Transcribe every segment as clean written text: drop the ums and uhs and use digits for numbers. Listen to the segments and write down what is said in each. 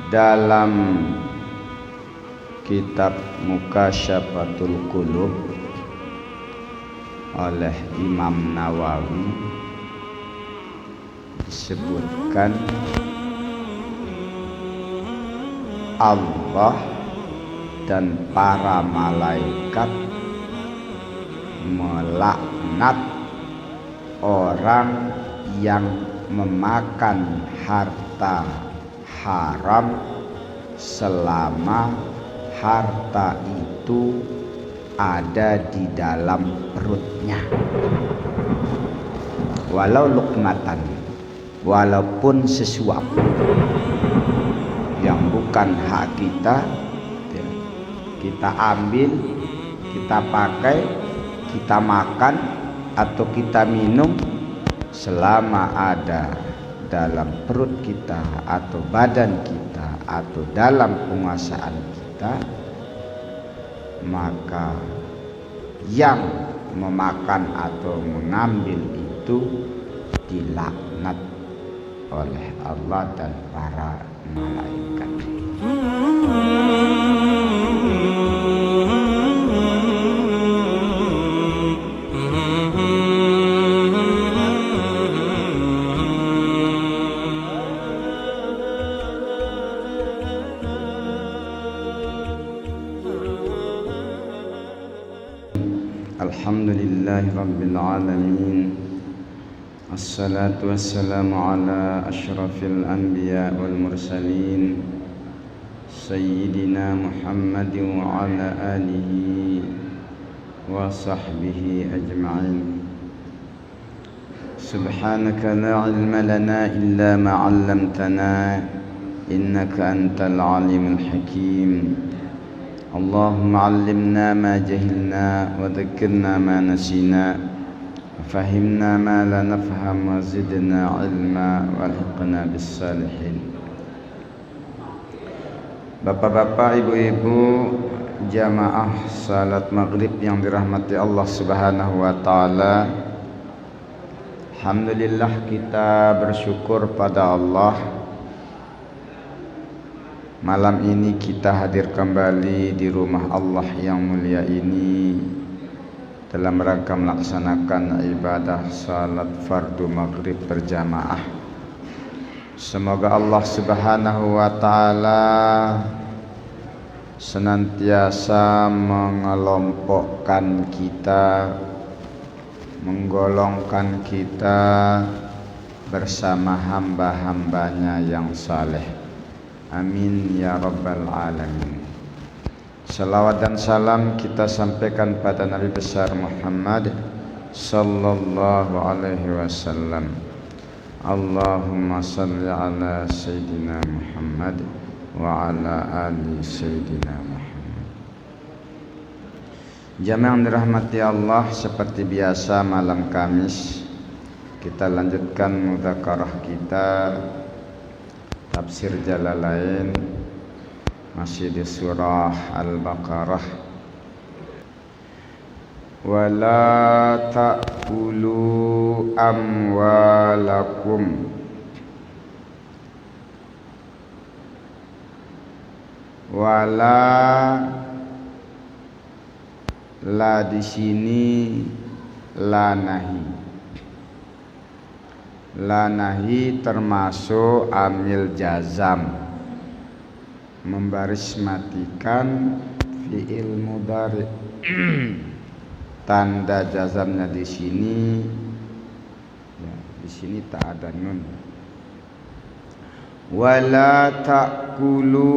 dalam kitab Muqasyafatul Qulub oleh Imam Nawawi disebutkan Allah dan para malaikat melaknat orang yang memakan harta haram selama harta itu ada di dalam perutnya, walau luqmatan, walaupun sesuap yang bukan hak kita, kita ambil, kita pakai, kita makan atau kita minum, selama ada dalam perut kita atau badan kita atau dalam penguasaan kita, maka yang memakan atau mengambil itu dilaknat oleh Allah dan para malaikat. Alhamdulillahi Rabbil Alamin. Assalatu wassalamu ala ashrafil anbiya wal mursalin Sayyidina Muhammadin wa ala alihi wa sahbihi ajma'in. Subhanaka la ilma lana illa ma 'allamtana innaka antal alimul hakim. Allahumma 'allimna ma jahilna wa dhakkirna ma nasina wa fahimna ma la nafham wa zidna 'ilma wa alhiqna bis salihin. Bapak-bapak, ibu-ibu, jamaah salat maghrib yang dirahmati Allah Subhanahu wa taala. Alhamdulillah, kita bersyukur pada Allah. Malam ini kita hadir kembali di rumah Allah yang mulia ini dalam rangka melaksanakan ibadah salat fardu maghrib berjamaah. Semoga Allah Subhanahu wa taala senantiasa mengelompokkan kita, menggolongkan kita bersama hamba-hambanya yang saleh. Amin ya rabbal alamin. Salawat dan salam kita sampaikan pada Nabi besar Muhammad sallallahu alaihi wasallam. Allahumma salli ala Sayyidina Muhammad wa ala ali Sayyidina Muhammad. Jamaah yang dirahmati Allah, seperti biasa malam Kamis kita lanjutkan mudzakarah kita tafsir Jalalain, masih di surah Al-Baqarah. Wala ta'kulu amwalakum wala la di sini la nahi. La nahi termasuk amil jazam, membarismatikan fi'il mudhari. Tanda jazamnya di sini, ya, di sini tak ada nun. Wala ta'kulu,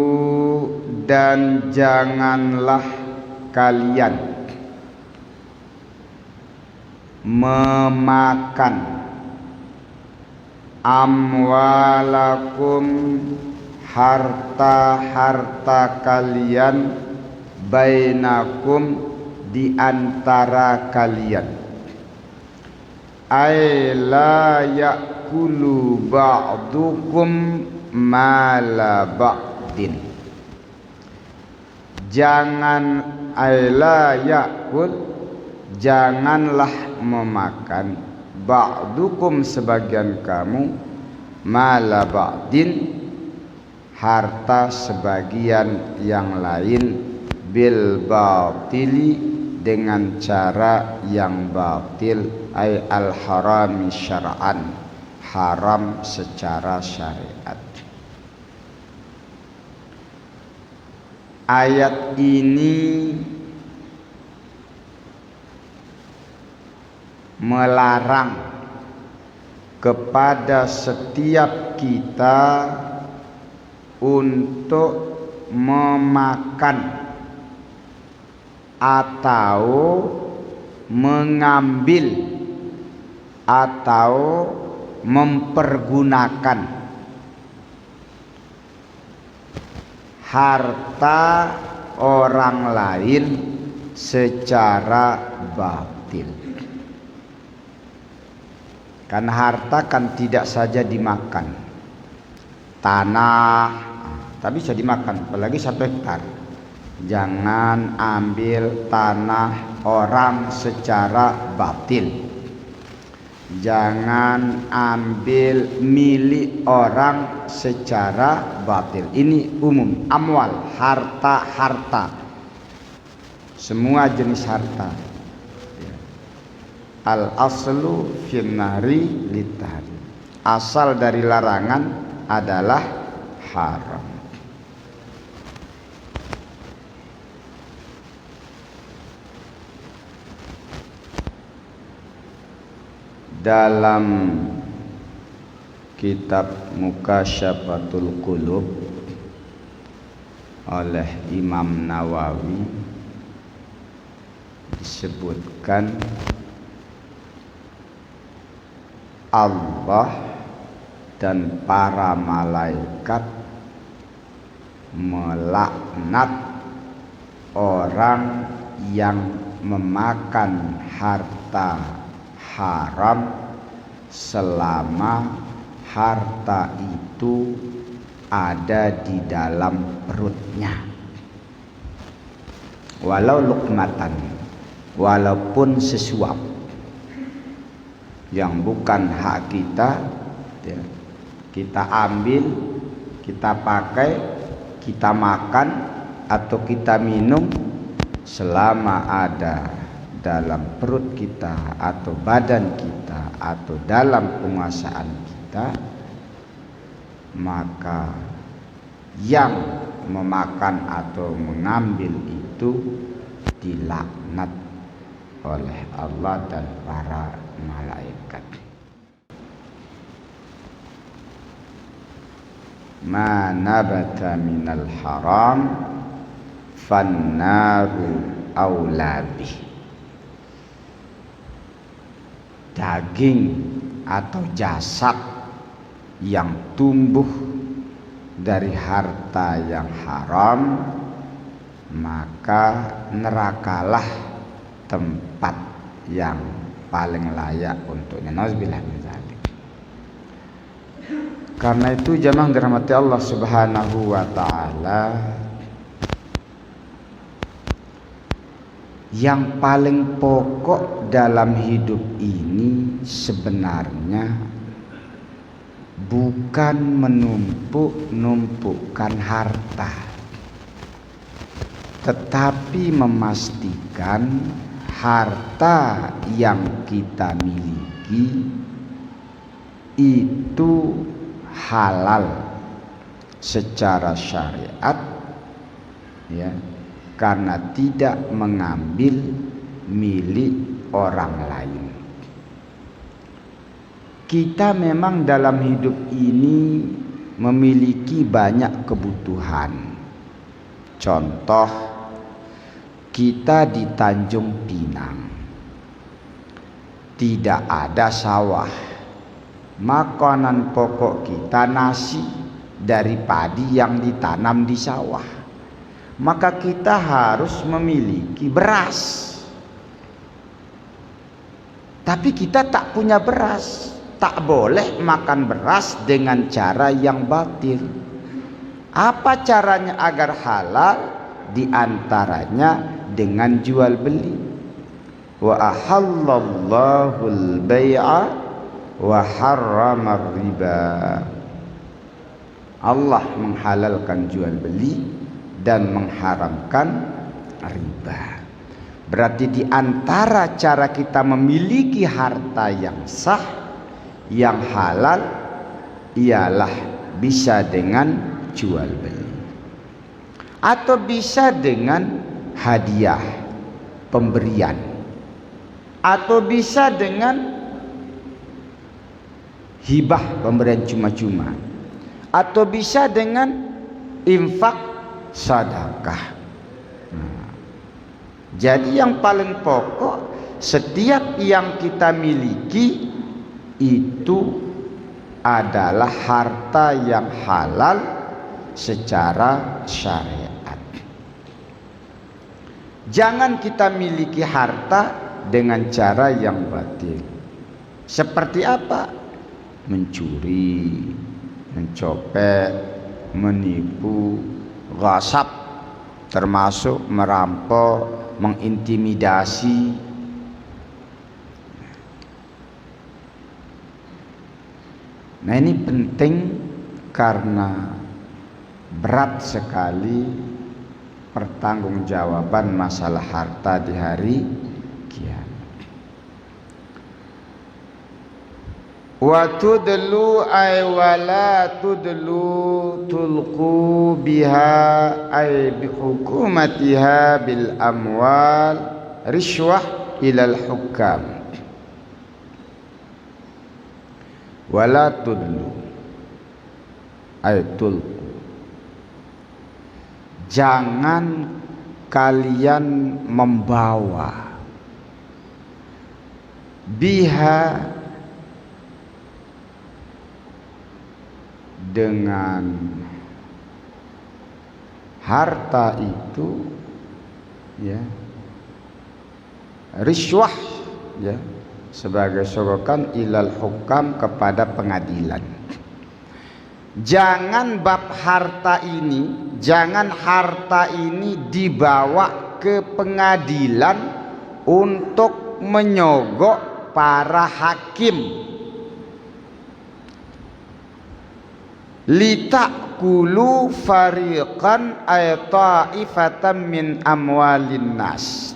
dan janganlah kalian memakan amwalakum, harta-harta kalian, bainakum, di antara kalian. Ay la ya'kulu ba'dukum mala ba'din. Jangan, ay la ya'kul, janganlah memakan, ba'dukum sebagian kamu, mala ba'din, harta sebagian yang lain bil batili dengan cara yang batil, ay al harami syar'an, haram secara syariat. Ayat ini melarang kepada setiap kita untuk memakan atau mengambil atau mempergunakan harta orang lain secara batil. Karena harta kan tidak saja dimakan, tanah tapi bisa dimakan, apalagi 1 hektar. Jangan ambil tanah orang secara batil. Jangan ambil milik orang secara batil. Ini umum, amwal, harta, semua jenis harta. Al aslu finnari litahri, asal dari larangan adalah haram. Dalam kitab Mukasyafatul Qulub oleh Imam Nawawi disebutkan Allah dan para malaikat melaknat orang yang memakan harta haram selama harta itu ada di dalam perutnya, walau luqmatan, walaupun sesuap yang bukan hak kita, kita ambil, kita pakai, kita makan atau kita minum, selama ada dalam perut kita atau badan kita atau dalam penguasaan kita, maka yang memakan atau mengambil itu dilaknat oleh Allah dan para malaikat. Ma nabata minal haram fannaru aula bih. Daging atau jasad yang tumbuh dari harta yang haram, maka nerakalah tempat yang paling layak untuknya. Nauzubillah min dzalik. Karena itu jamaah dirahmati Allah Subhanahu wa taala, yang paling pokok dalam hidup ini sebenarnya bukan menumpuk-numpukkan harta, tetapi memastikan harta yang kita miliki itu halal secara syariat, ya, karena tidak mengambil milik orang lain. Kita memang dalam hidup ini memiliki banyak kebutuhan. Contoh, kita di Tanjung Pinang tidak ada sawah. Makanan pokok kita nasi dari padi yang ditanam di sawah. Maka kita harus memiliki beras. Tapi kita tak punya beras. Tak boleh makan beras dengan cara yang batil. Apa caranya agar halal? Di antaranya dengan jual beli. Wa ahallallahu al-bai'a wa harrama riba. Allah menghalalkan jual beli dan mengharamkan riba. Berarti di antara cara kita memiliki harta yang sah, yang halal, ialah bisa dengan jual beli, atau bisa dengan hadiah, pemberian, atau bisa dengan hibah, pemberian cuma-cuma, atau bisa dengan infak, sedekah. Jadi yang paling pokok, setiap yang kita miliki itu adalah harta yang halal secara syariat. Jangan kita miliki harta dengan cara yang batil. Seperti apa? Mencuri, mencopet, menipu, ghasab, termasuk merampok, mengintimidasi. Nah, ini penting karena berat sekali pertanggungjawaban masalah harta di hari kiamat. Wa tudlu ay wala tudlu tulqu biha ay bi hukumatiha bil amwal rishwah ilal hukam. Wala tudlu ay tulqu, jangan kalian membawa biha, dengan harta itu, ya, riswah, ya, sebagai sogokan ilal hukam, kepada pengadilan. Jangan bab harta ini, jangan harta ini dibawa ke pengadilan untuk menyogok para hakim. Litakulu fariqan ay ta'ifatan min amwalin nas,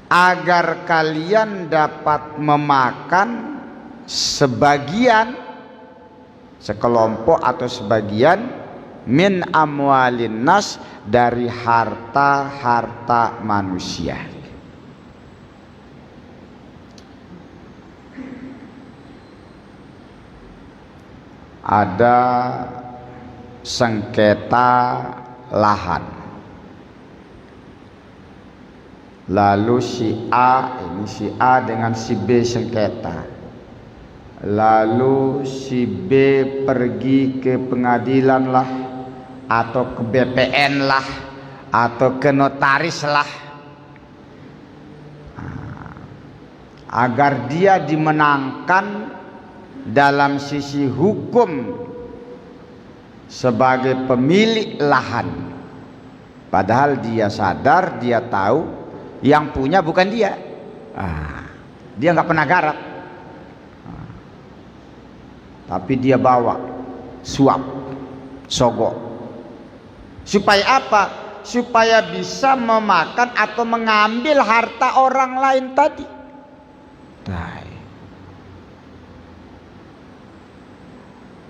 agar kalian dapat memakan sebagian, sekelompok atau sebagian, min amwalin nas, dari harta-harta manusia. Ada sengketa lahan, lalu si A, ini si A dengan si B sengketa, lalu si B pergi ke pengadilan lah, atau ke BPN lah, atau ke notaris lah, agar dia dimenangkan dalam sisi hukum sebagai pemilik lahan. Padahal dia sadar, dia tahu yang punya bukan dia. Dia nggak pernah garap, tapi dia bawa suap, sogok. Supaya apa? Supaya bisa memakan atau mengambil harta orang lain tadi.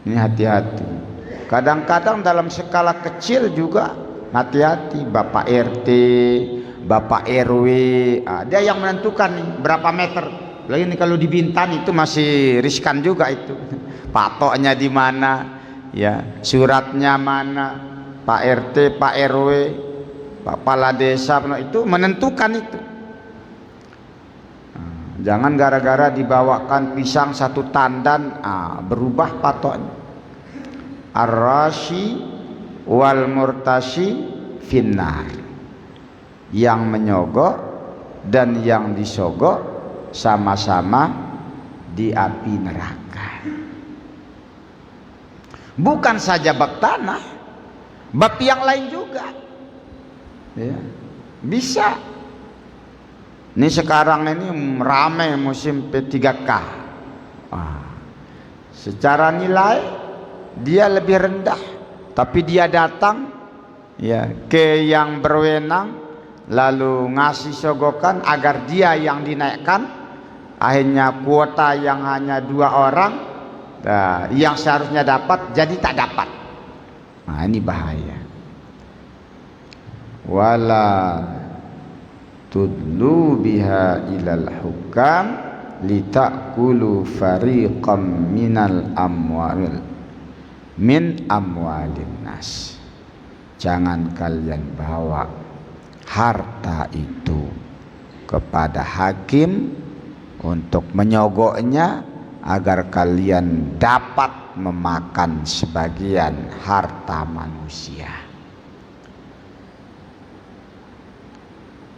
Ini hati-hati. Kadang-kadang dalam skala kecil juga hati-hati. Bapak RT, Bapak RW, dia yang menentukan nih berapa meter. Lagi ini kalau di Bintan itu masih riskan juga itu. Patoknya di mana, ya, suratnya mana, Pak RT, Pak RW, Pak Kepala Desa itu menentukan itu. Jangan gara-gara dibawakan pisang satu tandan, berubah patoknya. Ar-rashi wal murtashi finnar, yang menyogok dan yang disogok sama-sama di api neraka. Bukan saja bab tanah, bab yang lain juga, ya, bisa. Ini sekarang ini ramai musim P3K. Secara nilai dia lebih rendah, tapi dia datang ya ke yang berwenang lalu ngasih sogokan agar dia yang dinaikkan. Akhirnya kuota yang hanya 2 orang yang seharusnya dapat jadi tak dapat. Nah, ini bahaya. Wala tudlu biha ilal hukam litakulu fariqam minal amwal min amwalin nas. Jangan kalian bawa harta itu kepada hakim untuk menyogoknya agar kalian dapat memakan sebagian harta manusia.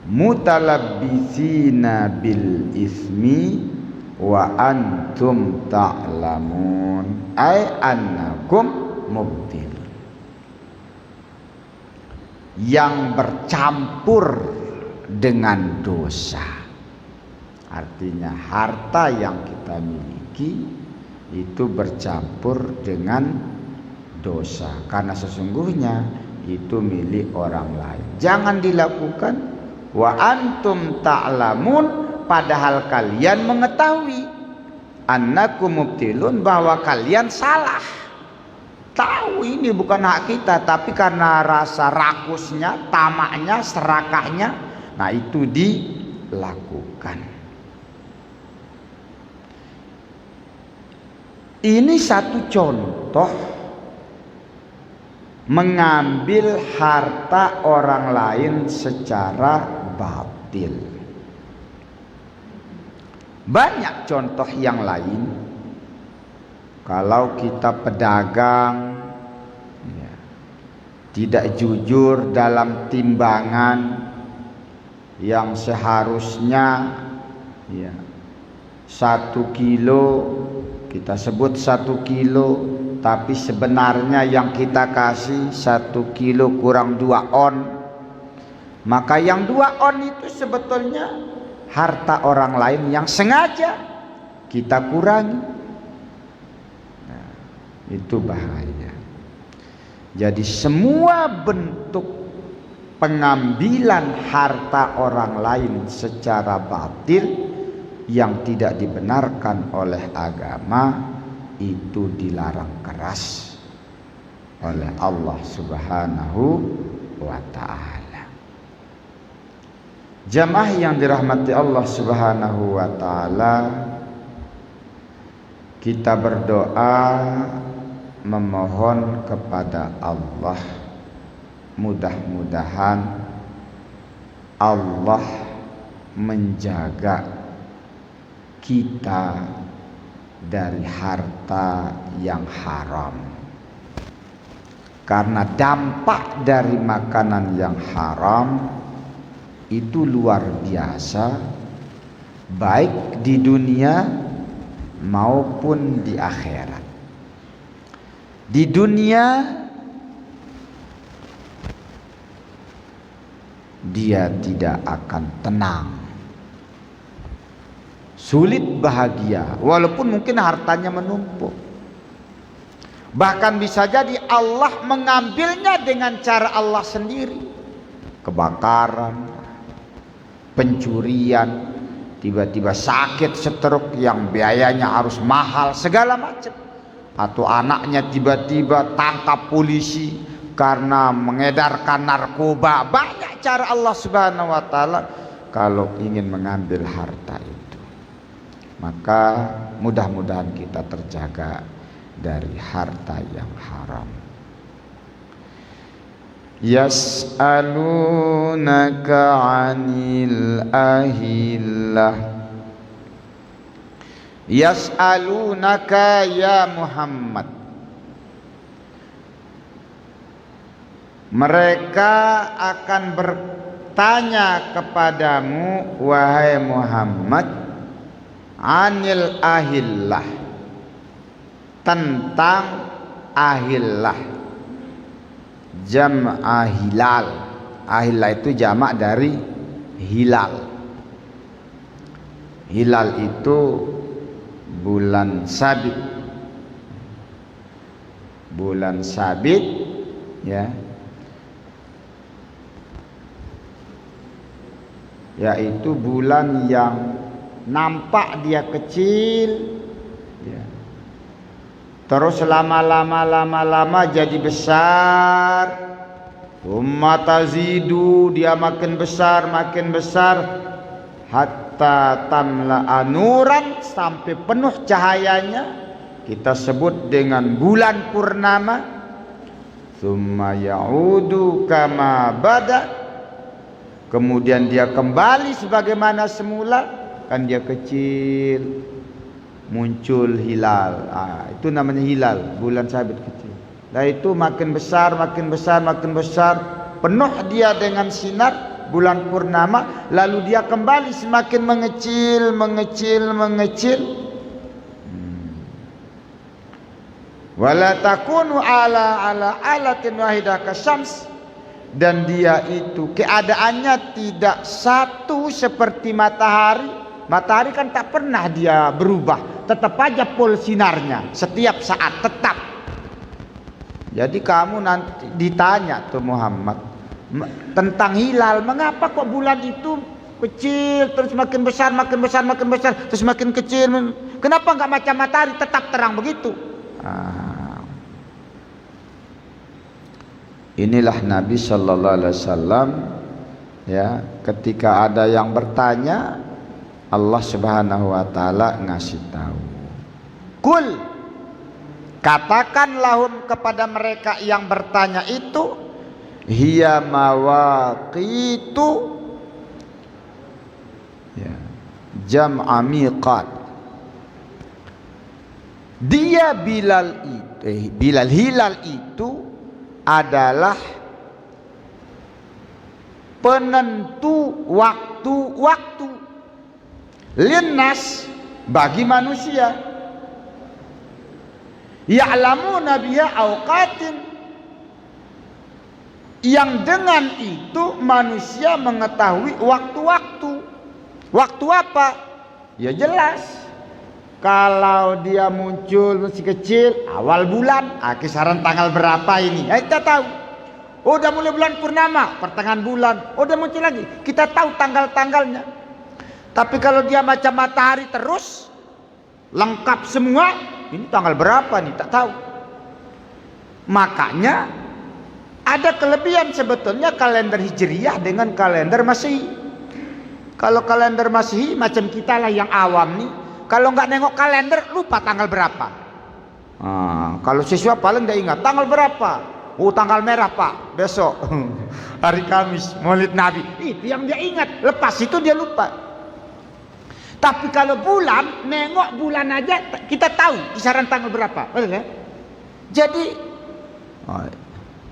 Mutalabbisina bil ismi wa antum ta'lamun ay annakum mubtil, yang bercampur dengan dosa. Artinya harta yang kita miliki itu bercampur dengan dosa, karena sesungguhnya itu milik orang lain. Jangan dilakukan. Wa antum ta'lamun, padahal kalian mengetahui annakum mubtilun, bahwa kalian salah. Tahu ini bukan hak kita, tapi karena rasa rakusnya, tamaknya, serakahnya, nah itu dilakukan. Ini satu contoh mengambil harta orang lain secara batil. Banyak contoh yang lain. Kalau kita pedagang ya, tidak jujur dalam timbangan yang seharusnya ya, 1 kilo, kita sebut 1 kilo, tapi sebenarnya yang kita kasih 1 kilo kurang 2 on. Maka yang 2 on itu sebetulnya harta orang lain yang sengaja kita kurangi. Nah, itu bahaya. Jadi semua bentuk pengambilan harta orang lain secara batil yang tidak dibenarkan oleh agama itu dilarang keras oleh Allah Subhanahu wa ta'ala. Jamaah yang dirahmati Allah Subhanahu wa ta'ala, kita berdoa memohon kepada Allah, mudah-mudahan Allah menjaga kita dari harta yang haram. Karena dampak dari makanan yang haram itu luar biasa, baik di dunia maupun di akhirat. Di dunia dia tidak akan tenang, sulit bahagia, walaupun mungkin hartanya menumpuk. Bahkan bisa jadi Allah mengambilnya dengan cara Allah sendiri. Kebakaran, pencurian, tiba-tiba sakit stroke yang biayanya harus mahal, segala macam. Atau anaknya tiba-tiba tangkap polisi karena mengedarkan narkoba. Banyak cara Allah Subhanahu wa ta'ala kalau ingin mengambil harta itu. Maka mudah-mudahan kita terjaga dari harta yang haram. Yas'alunaka 'anil ahillah. Yas'alunaka ya Muhammad. Mereka akan bertanya kepadamu wahai Muhammad, 'anil ahillah, tentang ahillah. Jam'a hilal. Ahillah itu jamak dari hilal. Hilal itu bulan sabit. bulan sabit, ya, yaitu bulan yang nampak dia kecil, ya, terus lama-lama jadi besar. Umma tazidu, dia makin besar hatta tamla anuran, sampai penuh cahayanya, kita sebut dengan bulan purnama. Tsumma ya'udu kama bada, kemudian dia kembali sebagaimana semula, kan dia kecil, muncul hilal. Itu namanya hilal, bulan sabit kecil. Nah itu makin besar, penuh dia dengan sinar bulan purnama, lalu dia kembali semakin mengecil. Wala takunu ala alatin wahidah kasyams, dan dia itu keadaannya tidak satu seperti matahari. Matahari kan tak pernah dia berubah, tetap aja full sinarnya setiap saat, tetap. Jadi kamu nanti ditanya tuh Muhammad tentang hilal, mengapa kok bulan itu kecil terus makin besar, terus makin kecil, kenapa enggak macam matahari tetap terang begitu? Inilah Nabi Sallallahu Alaihi Wasallam, ya, ketika ada yang bertanya, Allah Subhanahu Wa Taala ngasih tahu, kul, katakan lahum kepada mereka yang bertanya itu, hiya mawaqitu, ya, jam'a miqat. Dia Bilal hilal itu adalah penentu waktu-waktu, linnas, bagi manusia. Ya'lamuna biha awqatin, yang dengan itu manusia mengetahui waktu-waktu. Waktu apa? Ya jelas, kalau dia muncul masih kecil awal bulan, kisaran tanggal berapa ini, kita tahu. Oh, udah mulai bulan purnama, pertengahan bulan, udah muncul lagi, kita tahu tanggal-tanggalnya. Tapi kalau dia macam matahari terus lengkap semua, ini tanggal berapa nih, tak tahu. Makanya ada kelebihan sebetulnya kalender Hijriyah dengan kalender Masehi. Kalau kalender Masehi macam kita lah yang awam nih, kalau nggak nengok kalender lupa tanggal berapa. Kalau siswa paling nggak ingat tanggal berapa. Oh, tanggal merah Pak, besok hari Kamis Maulid Nabi. Itu yang dia ingat, lepas itu dia lupa. Tapi kalau bulan, nengok bulan aja kita tahu kisaran tanggal berapa, betul ya? Jadi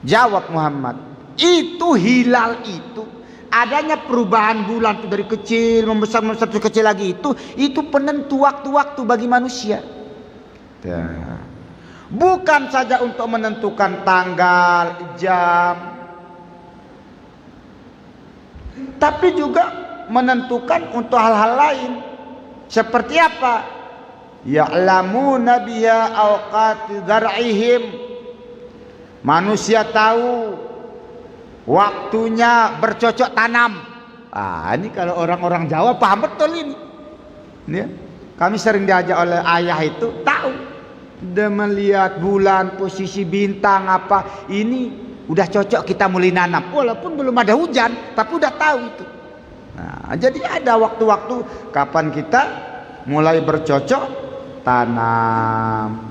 jawab Muhammad, itu hilal itu adanya perubahan bulan itu dari kecil membesar terus kecil lagi, itu penentu waktu-waktu bagi manusia. Bukan saja untuk menentukan tanggal, jam, tapi juga menentukan untuk hal-hal lain. Seperti apa? Ya'lamuna biha awqati zar'ihim, manusia tahu waktunya bercocok tanam. Ini kalau orang-orang Jawa paham betul ini. Ya. Kami sering diajak oleh ayah itu, tahu. Dia melihat bulan, posisi bintang apa, ini udah cocok kita mulai nanam. Walaupun belum ada hujan, tapi udah tahu itu. Jadi ada waktu-waktu kapan kita mulai bercocok tanam.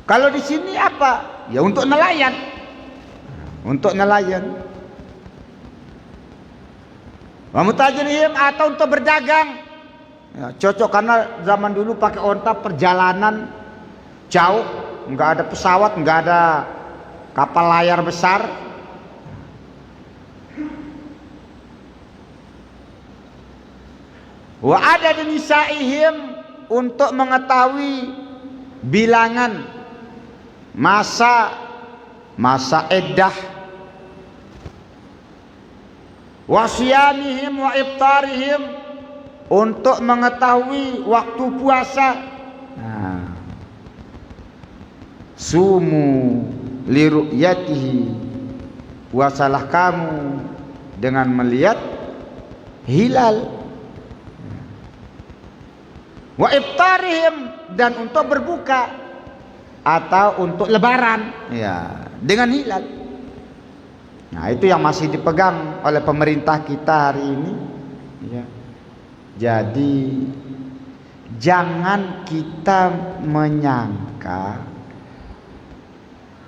Kalau di sini apa? Ya untuk nelayan. Untuk nelayan. Wa mutajirihim, atau untuk berdagang. Ya, cocok karena zaman dulu pakai onta, perjalanan jauh, nggak ada pesawat, nggak ada kapal layar besar. Wa ada nisaihim, untuk mengetahui bilangan masa iddah. Wa siyamihim wa iftarihim, untuk mengetahui waktu puasa. Nah, sumu liru'yatihi, puasalah kamu dengan melihat hilal. Wa iftarihim, dan untuk berbuka atau untuk lebaran ya dengan hilal. Nah, itu yang masih dipegang oleh pemerintah kita hari ini ya. Jadi jangan kita menyangka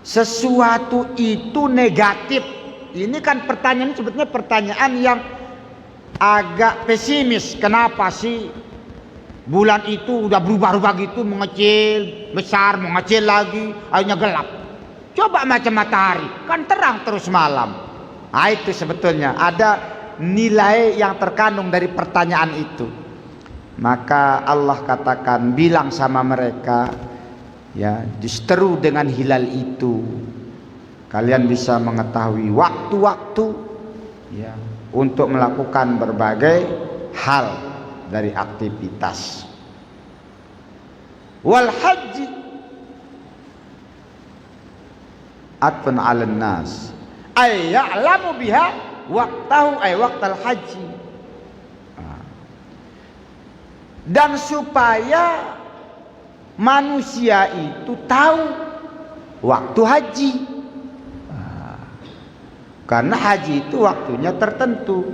sesuatu itu negatif. Ini kan pertanyaan, sebetulnya pertanyaan yang agak pesimis. Kenapa sih bulan itu udah berubah-ubah gitu, mengecil, besar, mengecil lagi, akhirnya gelap. Coba macam matahari, kan terang terus malam. Nah, itu sebetulnya ada nilai yang terkandung dari pertanyaan itu. Maka Allah katakan, bilang sama mereka, ya, diseteru dengan hilal itu, kalian bisa mengetahui waktu-waktu ya untuk melakukan berbagai hal dari aktivitas. Wal haji atfun 'alan nas ay ya'lamu biha waqtahu ay waqtal haji, dan supaya manusia itu tahu waktu haji, karena haji itu waktunya tertentu.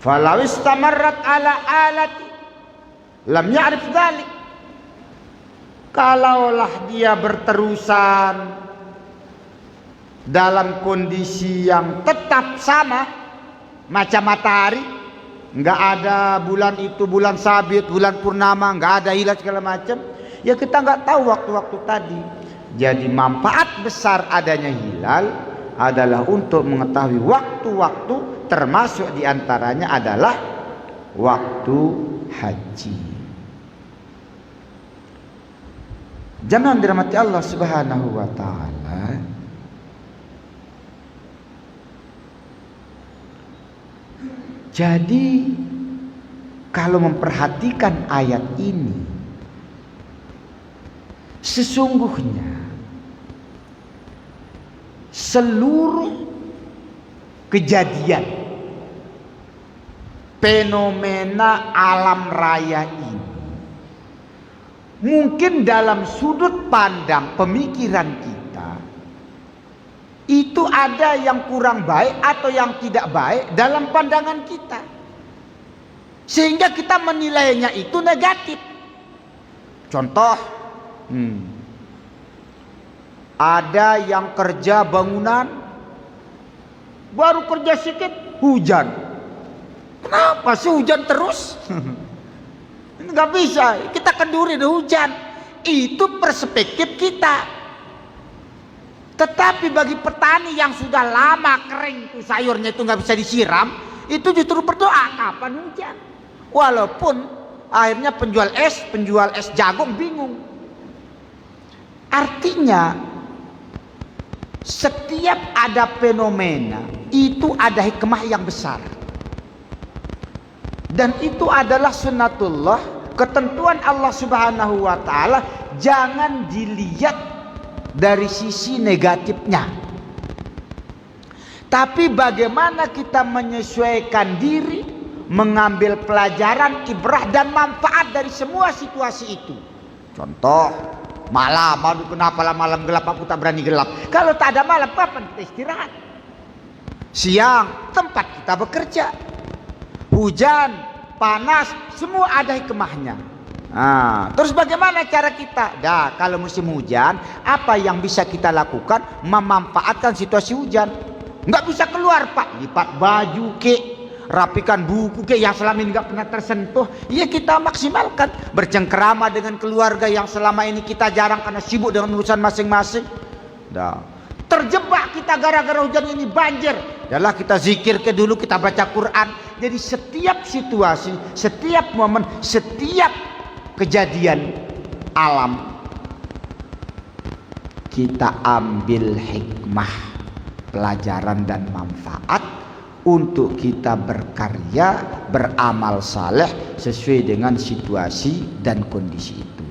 Falau istamarrat ala alati lam ya'rif dzalik, kalaulah dia berterusan dalam kondisi yang tetap sama macam matahari, nggak ada bulan itu bulan sabit, bulan purnama, nggak ada hilal segala macam, ya kita nggak tahu waktu-waktu tadi. Jadi manfaat besar adanya hilal adalah untuk mengetahui waktu-waktu, termasuk diantaranya adalah waktu haji. Jamaah dirahmati Allah Subhanahu wa taala, jadi kalau memperhatikan ayat ini, sesungguhnya seluruh kejadian fenomena alam raya ini mungkin dalam sudut pandang pemikiran kita itu ada yang kurang baik atau yang tidak baik dalam pandangan kita, sehingga kita menilainya itu negatif. Contoh, ada yang kerja bangunan, baru kerja sedikit hujan. Kenapa sih hujan terus? Nggak bisa, kita kenduri di hujan. Itu perspektif kita. Tetapi bagi petani yang sudah lama kering tuh sayurnya itu nggak bisa disiram, itu justru berdoa kapan hujan. Walaupun akhirnya penjual es jagung bingung. Artinya setiap ada fenomena itu ada hikmah yang besar, dan itu adalah sunnatullah, ketentuan Allah Subhanahu wa taala. Jangan dilihat dari sisi negatifnya, tapi bagaimana kita menyesuaikan diri, mengambil pelajaran, ibrah dan manfaat dari semua situasi itu. Contoh, malam, aduh kenapa malam gelap, aku tak berani gelap. Kalau tak ada malam, kapan kita istirahat? Siang, tempat kita bekerja. Hujan, panas, semua ada hikmahnya. Nah, terus bagaimana cara kita? Dah, kalau musim hujan, apa yang bisa kita lakukan? Memanfaatkan situasi hujan. Nggak bisa keluar, Pak, lipat baju ke, rapikan buku ke yang selama ini nggak pernah tersentuh, ya kita maksimalkan. Bercengkerama dengan keluarga yang selama ini kita jarang karena sibuk dengan urusan masing-masing. Dah, terjebak kita gara-gara hujan ini banjir, adalah kita zikir ke dulu, kita baca Quran. Jadi setiap situasi, setiap momen, setiap kejadian alam kita ambil hikmah, pelajaran dan manfaat untuk kita berkarya, beramal saleh sesuai dengan situasi dan kondisi itu.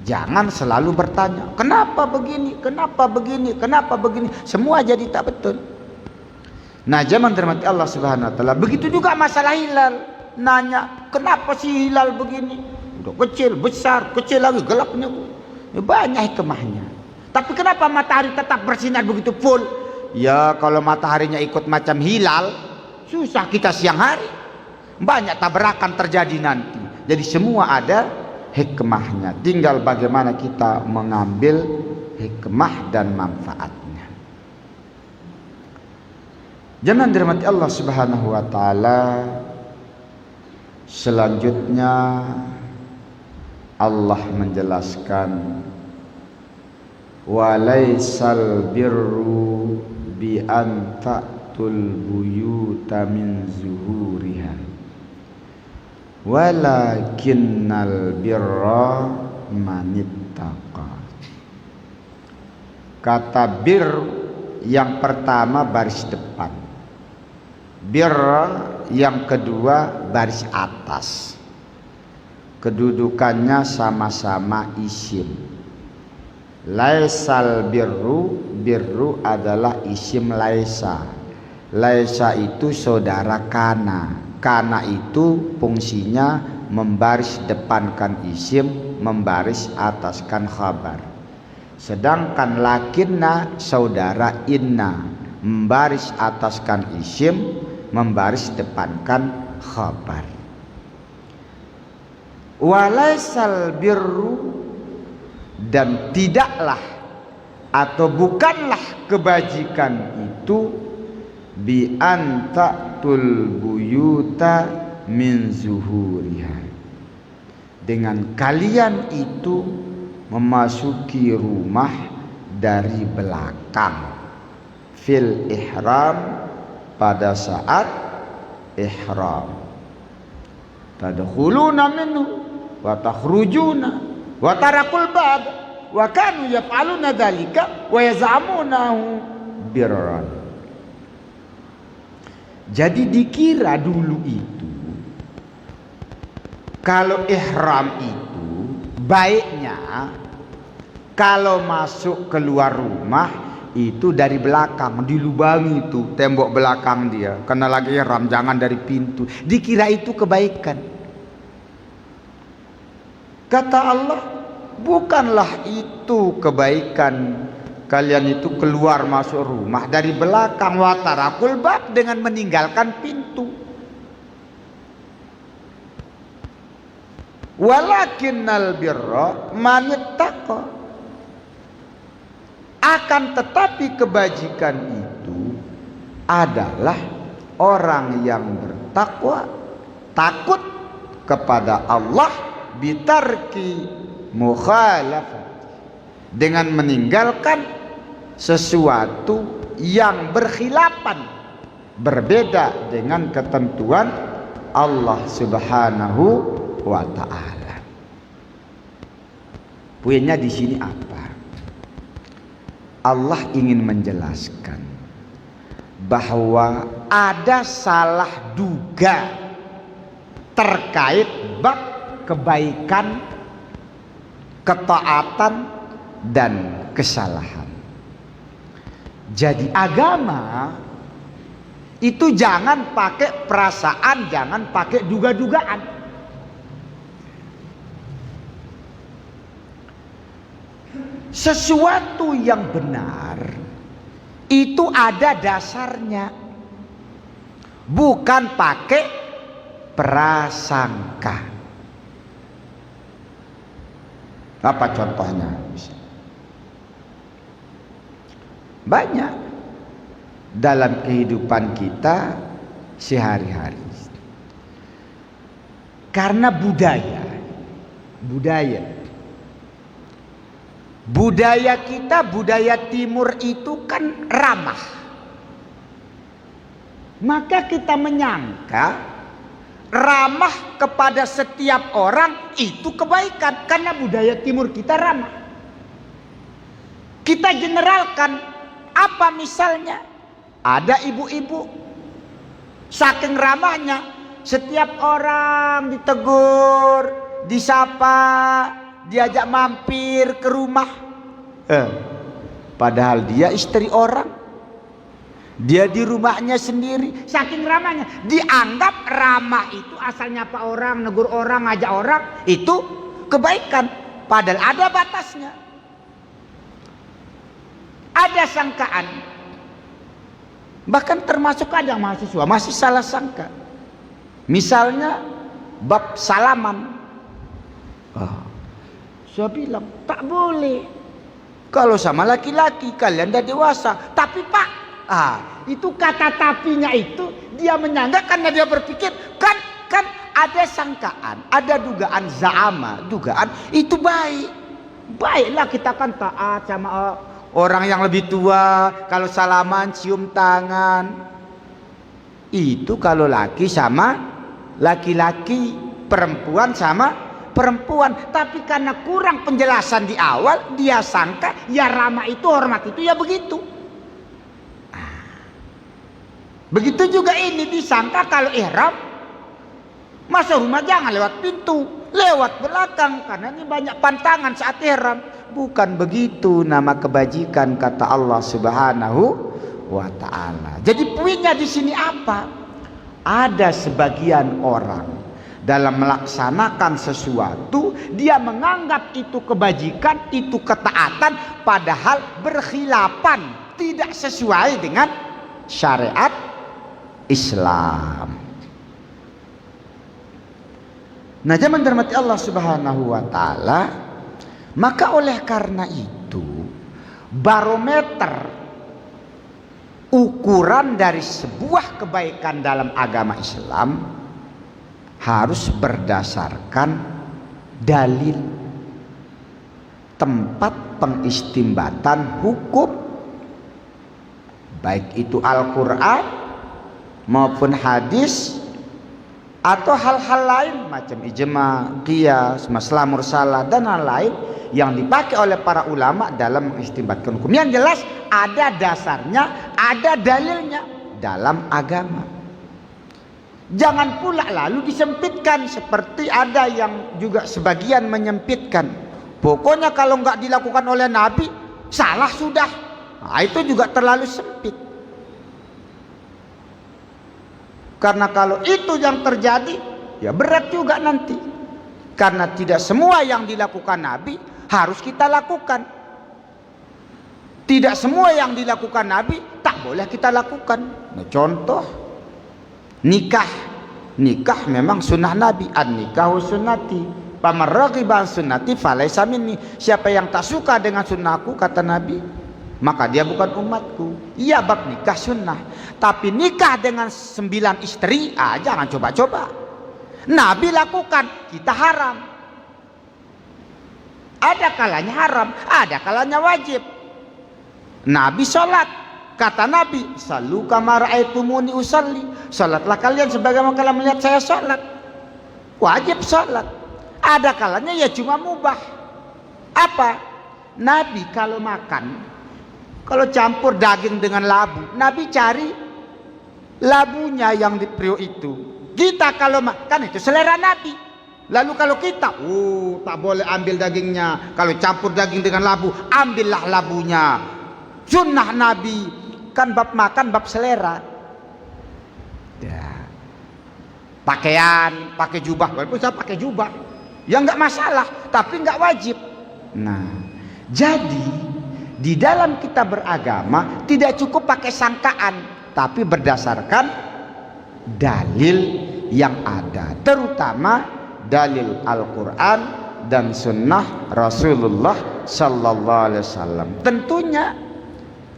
Jangan selalu bertanya, kenapa begini, kenapa begini, kenapa begini. Semua jadi tak betul. Nah, zaman terhormati Allah Subhanahu wa taala, begitu juga masalah hilal. Nanya, kenapa sih hilal begini? Udah kecil, besar, kecil lagi, gelapnya. Banyak hikmahnya. Tapi kenapa matahari tetap bersinar begitu full? Ya, kalau mataharinya ikut macam hilal, susah kita siang hari. Banyak tabrakan terjadi nanti. Jadi semua ada hikmahnya. Tinggal bagaimana kita mengambil hikmah dan manfaatnya. Jangan dirahmati Allah Subhanahu wa taala. Selanjutnya Allah menjelaskan, walaisal birru bi an ta'tul buyuta min zuhuriha walakinnal birra manittaqa. Kata bir yang pertama baris depan, bir yang kedua baris atas. Kedudukannya sama-sama isim. Laisal birru, birru adalah isim laisa. Laisa itu saudara kana. Kana itu fungsinya membaris depankan isim, membaris ataskan khabar. Sedangkan lakinna saudara inna, membaris ataskan isim, membaris depankan khabar. Walaisal birru, dan tidaklah atau bukanlah kebajikan itu bi antatul buyuta min zuhuriha, dengan kalian itu memasuki rumah dari belakang, fil ihram, pada saat ihram. Tadkhuluna minhu wa takhrujuna wa tarakul bab wa kanu yaf'aluna dzalika wa yaz'amunahu birran. Jadi dikira dulu itu kalau ihram itu baiknya kalau masuk keluar rumah itu dari belakang, dilubangi itu tembok belakang dia, karena lagi ihram, jangan dari pintu. Dikira itu kebaikan. Kata Allah, bukanlah itu kebaikan. Kalian itu keluar masuk rumah dari belakang, watarakul bab, dengan meninggalkan pintu. Walakinnal birra manittaqa. Akan tetapi kebajikan itu adalah orang yang bertakwa, takut kepada Allah, bitarki mukhalafat, dengan meninggalkan sesuatu yang berkhilafan, berbeda dengan ketentuan Allah Subhanahu wa ta'ala. Poinnya di sini apa? Allah ingin menjelaskan bahwa ada salah duga terkait bab kebaikan, ketaatan, dan kesalahan. Jadi agama itu jangan pakai perasaan, jangan pakai duga-dugaan. Sesuatu yang benar itu ada dasarnya, bukan pakai prasangka. Apa contohnya? Banyak dalam kehidupan kita sehari-hari. Karena budaya kita, budaya timur itu kan ramah. Maka kita menyangka ramah kepada setiap orang itu kebaikan, karena budaya timur kita ramah. Kita generalkan, apa misalnya? Ada ibu-ibu saking ramahnya, setiap orang ditegur, disapa, diajak mampir ke rumah. Padahal dia istri orang, dia di rumahnya sendiri, saking ramahnya. Dianggap ramah itu asal nyapa orang, negur orang, ngajak orang, itu kebaikan. Padahal ada batasnya. Ada sangkaan. Bahkan termasuk kadang mahasiswa masih salah sangka. Misalnya bab salaman. Saya bilang tak boleh. Kalau sama laki-laki kalian udah dewasa. Tapi Pak, itu kata tapinya itu dia menyanggah karena dia berpikir kan ada sangkaan, ada dugaan za'ama, dugaan itu baik. Baiklah kita kan taat sama orang yang lebih tua, kalau salaman cium tangan. Itu kalau laki sama laki-laki, perempuan sama perempuan. Tapi karena kurang penjelasan di awal, dia sangka ya ramah itu, hormat itu ya begitu. Begitu juga ini disangka kalau ihram masuk rumah jangan lewat pintu, lewat belakang, karena ini banyak pantangan saat ihram. Bukan begitu nama kebajikan kata Allah Subhanahu wa ta'ala. Jadi poinnya di sini apa? Ada sebagian orang dalam melaksanakan sesuatu, dia menganggap itu kebajikan, itu ketaatan, padahal berkhilafan, tidak sesuai dengan syariat Islam. Nah, zaman dirahmati Allah Subhanahu wa ta'ala, maka oleh karena itu barometer ukuran dari sebuah kebaikan dalam agama Islam harus berdasarkan dalil, tempat pengistimbatan hukum, baik itu Al-Quran maupun hadis atau hal-hal lain macam ijma, qiyas, masalah mursalah dan lain-lain yang dipakai oleh para ulama dalam mengistimbatkan hukum. Yang jelas ada dasarnya, ada dalilnya dalam agama. Jangan pula lalu disempitkan seperti ada yang juga sebagian menyempitkan. Pokoknya kalau nggak dilakukan oleh Nabi salah sudah. Nah, itu juga terlalu sempit. Karena kalau itu yang terjadi, ya berat juga nanti. Karena tidak semua yang dilakukan Nabi harus kita lakukan. Tidak semua yang dilakukan Nabi tak boleh kita lakukan. Nah, contoh nikah. Nikah memang sunnah Nabi. An-nikahu sunnati, faman raghiba an sunnati falaysa minni. Siapa yang tak suka dengan sunnahku, kata Nabi, maka dia bukan umatku. Iya, bab nikah sunnah. Tapi nikah dengan 9 istri, jangan coba-coba. Nabi lakukan, kita haram. Ada kalanya haram, ada kalanya wajib. Nabi sholat, kata Nabi, sallu kama ra'aitumuni usalli. Sholatlah kalian sebagaimana kalian melihat saya sholat. Wajib sholat. Ada kalanya ya cuma mubah. Apa? Nabi kalau makan, kalau campur daging dengan labu, Nabi cari labunya yang di priuk itu. Kita kalau makan itu selera Nabi. Lalu kalau kita, tak boleh ambil dagingnya. Kalau campur daging dengan labu, ambillah labunya. Sunnah Nabi. Kan bab makan, bab selera. Ya. Pakaian, pakai jubah. Walaupun saya pakai jubah, ya nggak masalah, tapi nggak wajib. Nah, jadi di dalam kita beragama tidak cukup pakai sangkaan, tapi berdasarkan dalil yang ada, terutama dalil Al-Quran dan sunnah Rasulullah Sallallahu Alaihi Wasallam. Tentunya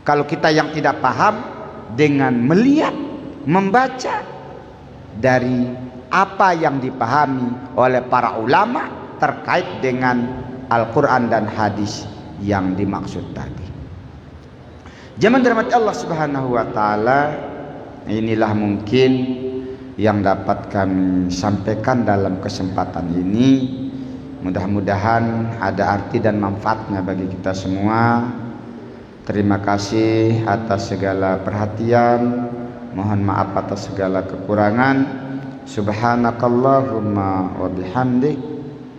kalau kita yang tidak paham, dengan melihat, membaca dari apa yang dipahami oleh para ulama terkait dengan Al-Quran dan hadis yang dimaksud tadi. Zaman dirahmati Allah Subhanahu wa ta'ala, inilah mungkin yang dapat kami sampaikan dalam kesempatan ini. Mudah-mudahan ada arti dan manfaatnya bagi kita semua. Terima kasih atas segala perhatian. Mohon maaf atas segala kekurangan. Subhanakallahumma wa bihamdik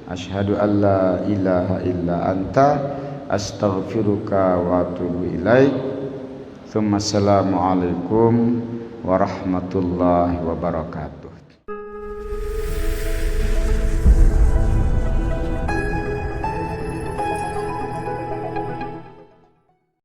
asyhadu an la ilaha illa anta astaghfiruka wa atubu ilaik. Assalamualaikum warahmatullahi wabarakatuh.